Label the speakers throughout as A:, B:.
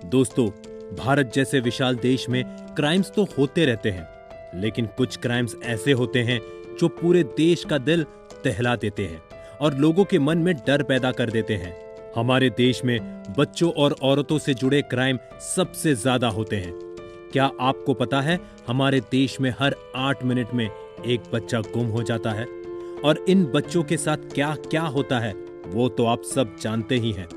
A: दोस्तों, भारत जैसे विशाल देश में क्राइम्स तो होते रहते हैं, लेकिन कुछ क्राइम्स ऐसे होते हैं जो पूरे देश का दिल दहला देते हैं और लोगों के मन में डर पैदा कर देते हैं। हमारे देश में बच्चों और औरतों से जुड़े क्राइम सबसे ज्यादा होते हैं। क्या आपको पता है, हमारे देश में हर 8 मिनट में एक बच्चा गुम हो जाता है और इन बच्चों के साथ क्या क्या होता है वो तो आप सब जानते ही हैं।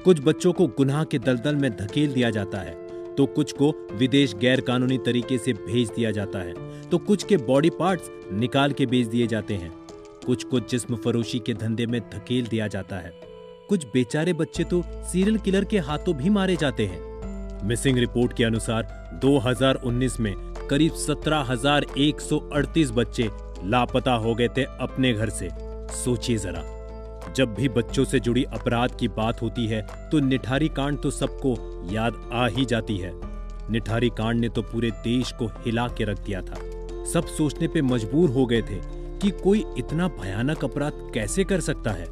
A: कुछ बच्चों को गुनाह के दलदल में धकेल दिया जाता है, तो कुछ को विदेश गैर कानूनी तरीके से भेज दिया जाता है, तो कुछ के बॉडी पार्ट्स निकाल के बेच दिए जाते हैं, कुछ को जिस्म फरोशी के धंधे में धकेल दिया जाता है। कुछ बेचारे बच्चे तो सीरियल किलर के हाथों भी मारे जाते हैं। मिसिंग रिपोर्ट के अनुसार 2019 में करीब 17,138 बच्चे लापता हो गए थे अपने घर से। सोचिए जरा, जब भी बच्चों से जुड़ी अपराध की बात होती है तो निठारी कांड तो सबको याद आ ही जाती है। निठारी कांड ने तो पूरे देश को हिला के रख दिया था। सब सोचने पे मजबूर हो गए थे कि कोई इतना भयानक अपराध कैसे कर सकता है।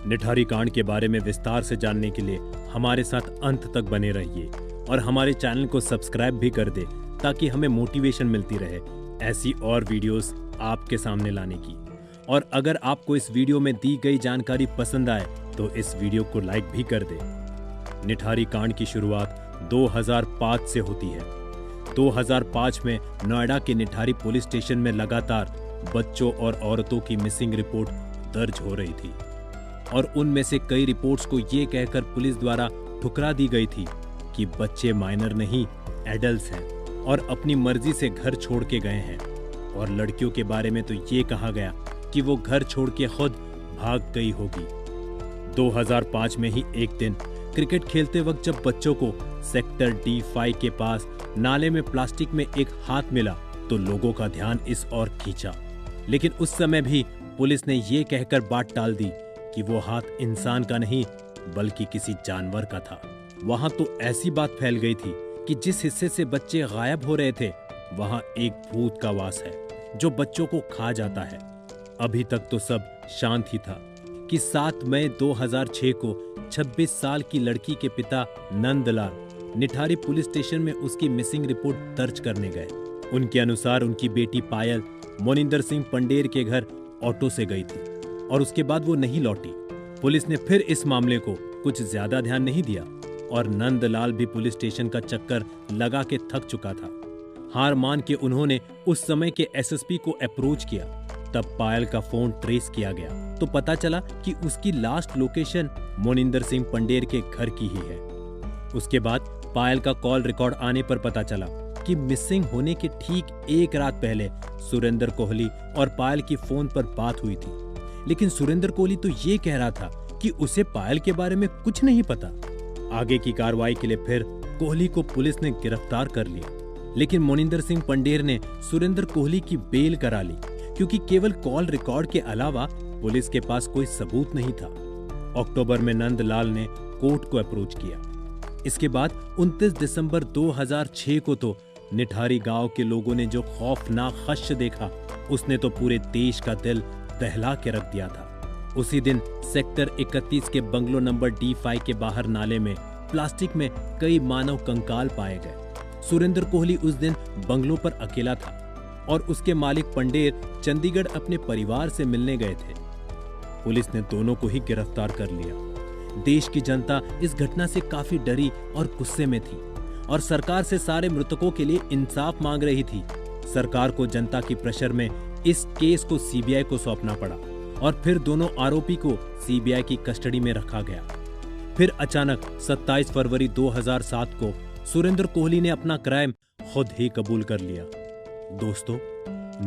A: निठारी कांड के बारे में विस्तार से जानने के लिए हमारे साथ अंत तक बने रहिए और हमारे चैनल को सब्सक्राइब भी कर दे, ताकि हमें मोटिवेशन मिलती रहे ऐसी और वीडियोस आपके सामने लाने की। और अगर आपको इस वीडियो में दी गई जानकारी पसंद आए तो इस वीडियो को लाइक भी कर दे। निठारी कांड की शुरुआत 2005 से होती है। 2005 में नोएडा के निठारी पुलिस स्टेशन में लगातार बच्चों और औरतों की मिसिंग रिपोर्ट दर्ज हो रही थी और उनमें से कई रिपोर्ट्स को ये कहकर पुलिस द्वारा ठुकरा दी गई थी कि बच्चे माइनर नहीं, एडल्ट्स हैं और अपनी मर्जी से घर छोड़ के गए हैं। और लड़कियों के बारे में तो ये कहा गया कि वो घर छोड़ के खुद भाग गई होगी। 2005 में ही एक दिन क्रिकेट खेलते वक्त जब बच्चों को सेक्टर D5 के पास नाले में प्लास्टिक में एक हाथ मिला तो लोगों का ध्यान इस ओर खींचा, लेकिन उस समय भी पुलिस ने ये कहकर बात टाल दी कि वो हाथ इंसान का नहीं बल्कि किसी जानवर का था। वहां तो ऐसी बात फैल गई थी कि जिस हिस्से से बच्चे गायब हो रहे थे वहां एक भूत का वास है जो बच्चों को खा जाता है। अभी तक तो सब शांत ही था कि 7 मई 2006 को 26 साल की लड़की के पिता नंदलाल निठारी पुलिस स्टेशन में उसकी मिसिंग रिपोर्ट दर्ज करने गए। उनके अनुसार उनकी बेटी पायल मोनिंदर सिंह पंडेर के घर ऑटो से गई थी और उसके बाद वो नहीं लौटी। पुलिस ने फिर इस मामले को कुछ ज्यादा ध्यान नहीं दिया और नंदलाल भी पुलिस स्टेशन का चक्कर लगा के थक चुका था। हार मान के उन्होंने उस समय के एसएसपी को अप्रोच किया। तब पायल का फोन ट्रेस किया गया तो पता चला कि उसकी लास्ट लोकेशन मोनिंदर सिंह पंडेर के घर की ही है। उसके बाद पायल का कॉल रिकॉर्ड आने पर पता चला कि मिसिंग होने के ठीक एक रात पहले सुरेंद्र कोहली और पायल की फोन पर बात हुई थी, लेकिन सुरेंद्र कोहली तो ये कह रहा था कि उसे पायल के बारे में कुछ नहीं पता। आगे की कार्रवाई के लिए फिर कोहली को पुलिस ने गिरफ्तार कर लिया, लेकिन मोनिंदर सिंह पंडेर ने सुरेंद्र कोहली की बेल करा ली क्योंकि केवल कॉल रिकॉर्ड के अलावा पुलिस के पास कोई सबूत नहीं था। अक्टूबर में नंदलाल ने कोर्ट को अप्रोच किया। इसके बाद 29 दिसंबर 2006 को तो निठारी गांव के लोगों ने जो खौफनाक खश्य देखा उसने तो पूरे देश का दिल दहला के रख दिया था। उसी दिन सेक्टर 31 के बंगलो नंबर D5 के बाहर नाले में प्लास्टिक में कई मानव कंकाल पाए गए। सुरेंद्र कोहली उस दिन बंगलो पर अकेला था और उसके मालिक पंडेर चंडीगढ़ अपने परिवार से मिलने गए थे। पुलिस ने दोनों को ही गिरफ्तार कर लिया। देश की जनता इस घटना से काफी डरी और गुस्से में थी और सरकार से सारे मृतकों के लिए इंसाफ मांग रही थी। सरकार को जनता की प्रेशर में इस केस को सीबीआई को सौंपना पड़ा और फिर दोनों आरोपी को सीबीआई की कस्टडी में रखा गया। फिर अचानक 27 फरवरी 2007 को सुरेंद्र कोहली ने अपना क्राइम खुद ही कबूल कर लिया। दोस्तों,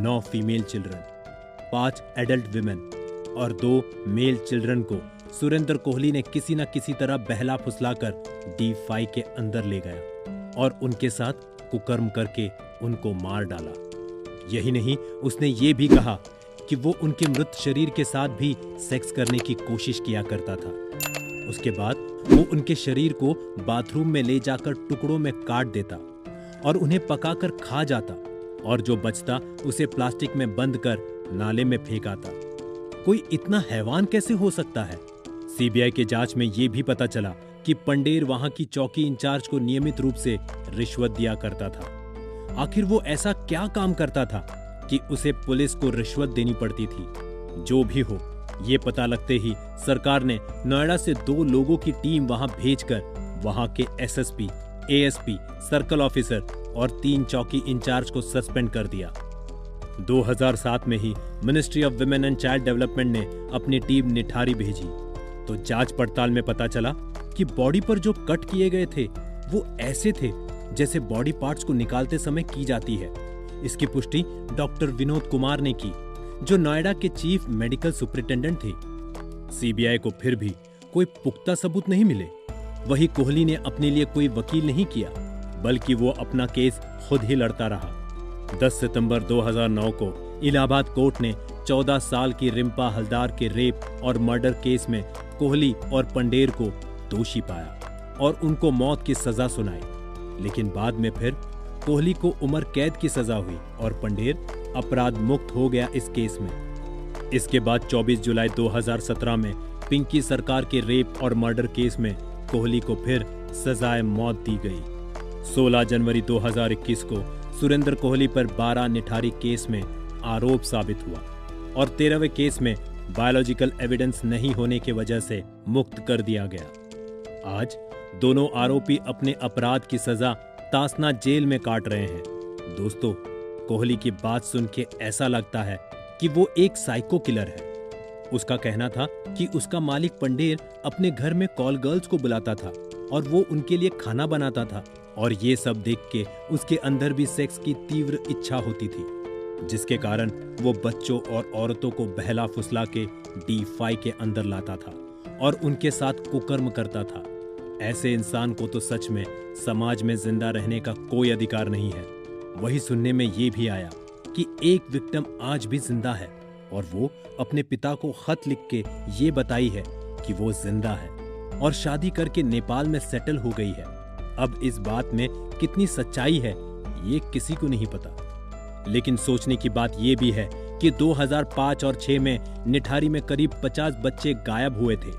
A: 9 फीमेल चिल्ड्रन, 5 एडल्ट विमेन और 2 मेल चिल्ड्रन को सुरेंद्र कोहली ने किसी न किसी तरह बहला फुसलाकर D5 के अंदर ले गया और उनके साथ कुकर्म करके उनको मार डाला। यही नहीं, उसने ये भी कहा कि वो उनके मृत शरीर के साथ भी सेक्स करने की कोशिश किया करता था। उसके बाद वो उनके शरीर को बाथरूम में ले जाकर टुकड़ों में काट देता और उन्हें पकाकर खा जाता और जो बचता उसे प्लास्टिक में बंद कर नाले में फेंक आता। कोई इतना हैवान कैसे हो सकता है? सीबीआई के जांच में ये भी पता चला कि पंडेर वहां की चौकी इंचार्ज को नियमित रूप से रिश्वत दिया करता था। आखिर वो ऐसा क्या काम करता था कि उसे पुलिस को रिश्वत देनी पड़ती थी? जो भी हो, ये पता लगते ही सरकार ने नोएडा से 2 लोगों की टीम वहां भेजकर वहां के एसएसपी, एएसपी, सर्कल ऑफिसर और 3 चौकी इंचार्ज को सस्पेंड कर दिया। 2007 में ही ministry of women and child development ने अपनी टीम निठारी भेजी तो जांच पड़ताल में पता चला कि बॉडी पर जो कट किए गए थे वो ऐसे थे जैसे बॉडी पार्ट्स को निकालते समय की जाती है। इसकी पुष्टि डॉक्टर विनोद कुमार ने की, जो नोएडा के चीफ मेडिकल सुपरिटेंडेंट थे। सीबीआई को फिर भी कोई पुख्ता सबूत नहीं मिले। वही कोहली ने अपने लिए कोई वकील नहीं किया, बल्कि वो अपना केस खुद ही लड़ता रहा। 10 सितंबर 2009 को इलाहाबाद कोर्ट ने 14 साल की रिम्पा हलदार के रेप और मर्डर केस में कोहली और पंडेर को दोषी पाया और उनको मौत की सजा सुनाई। लेकिन बाद में फिर कोहली को उम्र कैद की सजा हुई और पंडेर अपराध मुक्त हो गया इस केस में। इसके बाद 24 जुलाई 2017 में पिंकी सरकार के रेप और मर्डर केस में कोहली को फिर सजाए मौत दी गई। 16 जनवरी 2021 को सुरेंद्र कोहली पर 12 निठारी केस में आरोप साबित हुआ और 13वें केस में बायोलॉजिकल एविडेंस नहीं होने की वजह से मुक्त कर दिया गया। आज दोनों आरोपी अपने अपराध की सजा तासना जेल में काट रहे हैं। दोस्तों, कोहली की बात सुन के ऐसा लगता है कि वो एक साइको किलर है। उसका कहना था कि उसका मालिक पंडेर अपने घर में कॉल गर्ल्स को बुलाता था और वो उनके लिए खाना बनाता था और ये सब देख के उसके अंदर भी सेक्स की तीव्र इच्छा होती थी, जिसके कारण वो बच्चों और औरतों को बहला फुसला के D5 के अंदर लाता था और उनके साथ कुकर्म करता था। ऐसे इंसान को तो सच में समाज में जिंदा रहने का कोई अधिकार नहीं है। वही सुनने में ये भी आया कि एक विक्टिम आज भी जिंदा है और वो अपने पिता को खत लिख के ये बताई है कि वो जिंदा है और शादी करके नेपाल में सेटल हो गई है। अब इस बात में कितनी सच्चाई है ये किसी को नहीं पता। लेकिन सोचने की बात ये भी है कि 2005 और 6 में निठारी में करीब 50 बच्चे गायब हुए थे,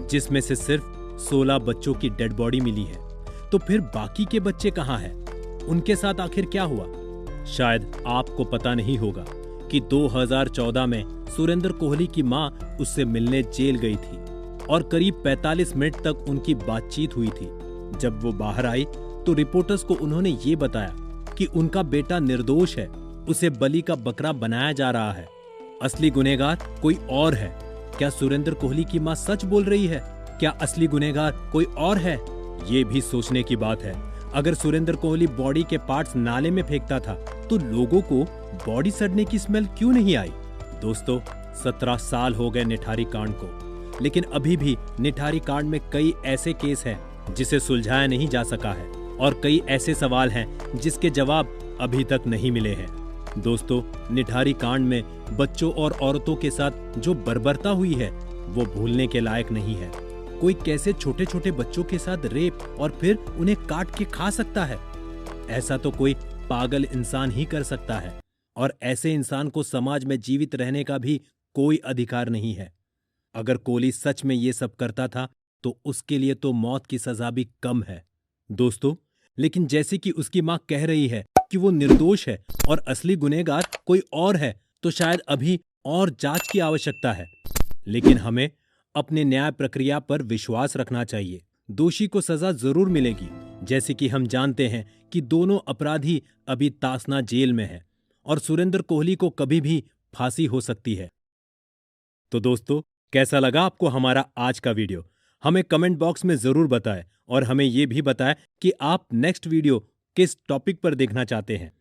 A: जिसमें से सिर्फ 16 बच्चों की डेड बॉडी मिली है। तो फिर बाकी के बच्चे कहाँ हैं? उनके साथ आखिर क्या हुआ? शायद आपको पता नहीं होगा कि 2014 में सुरेंद्र कोहली की मां उससे मिलने जेल गई थी और करीब 45 मिनट तक उनकी बातचीत हुई थी। जब वो बाहर आई तो रिपोर्टर्स को उन्होंने ये बताया कि उनका बेटा निर्दोष है, उसे बलि का बकरा बनाया जा रहा है, असली गुनहगार कोई और है। क्या सुरेंद्र कोहली की मां सच बोल रही है? क्या असली गुनहगार कोई और है? ये भी सोचने की बात है। अगर सुरेंद्र कोहली बॉडी के पार्ट्स नाले में फेंकता था तो लोगों को बॉडी सड़ने की स्मेल क्यों नहीं आई? दोस्तों, 17 साल हो गए निठारी कांड को, लेकिन अभी भी निठारी कांड में कई ऐसे केस हैं जिसे सुलझाया नहीं जा सका है और कई ऐसे सवाल हैं जिसके जवाब अभी तक नहीं मिले हैं। दोस्तों, निठारी कांड में बच्चों और औरतों के साथ जो बर्बरता हुई है वो भूलने के लायक नहीं है। कोई कैसे छोटे छोटे बच्चों के साथ रेप और फिर उन्हें काट के खा सकता है? ऐसा तो कोई पागल इंसान ही कर सकता है और ऐसे इंसान को समाज में जीवित रहने का भी कोई अधिकार नहीं है। अगर कोहली सच में ये सब करता था तो उसके लिए तो मौत की सजा भी कम है। दोस्तों, लेकिन जैसे कि उसकी मां कह रही है कि वो निर्दोष है और असली गुनहगार कोई और है, तो शायद अभी और जांच की आवश्यकता है। लेकिन हमें अपने न्याय प्रक्रिया पर विश्वास रखना चाहिए। दोषी को सजा जरूर मिलेगी, जैसे कि हम जानते हैं कि दोनों अपराधी अभी तासना जेल में हैं और सुरेंद्र कोहली को कभी भी फांसी हो सकती है। तो दोस्तों, कैसा लगा आपको हमारा आज का वीडियो? हमें कमेंट बॉक्स में जरूर बताएं और हमें यह भी बताएं कि आप नेक्स्ट वीडियो किस टॉपिक पर देखना चाहते हैं।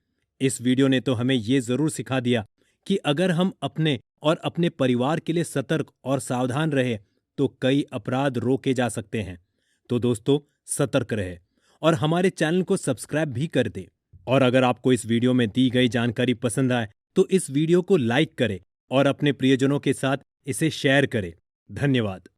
A: इस वीडियो ने तो हमें यह जरूर सिखा दिया कि अगर हम अपने और अपने परिवार के लिए सतर्क और सावधान रहे तो कई अपराध रोके जा सकते हैं। तो दोस्तों, सतर्क रहे और हमारे चैनल को सब्सक्राइब भी कर दें। और अगर आपको इस वीडियो में दी गई जानकारी पसंद आए तो इस वीडियो को लाइक करें और अपने प्रियजनों के साथ इसे शेयर करें। धन्यवाद।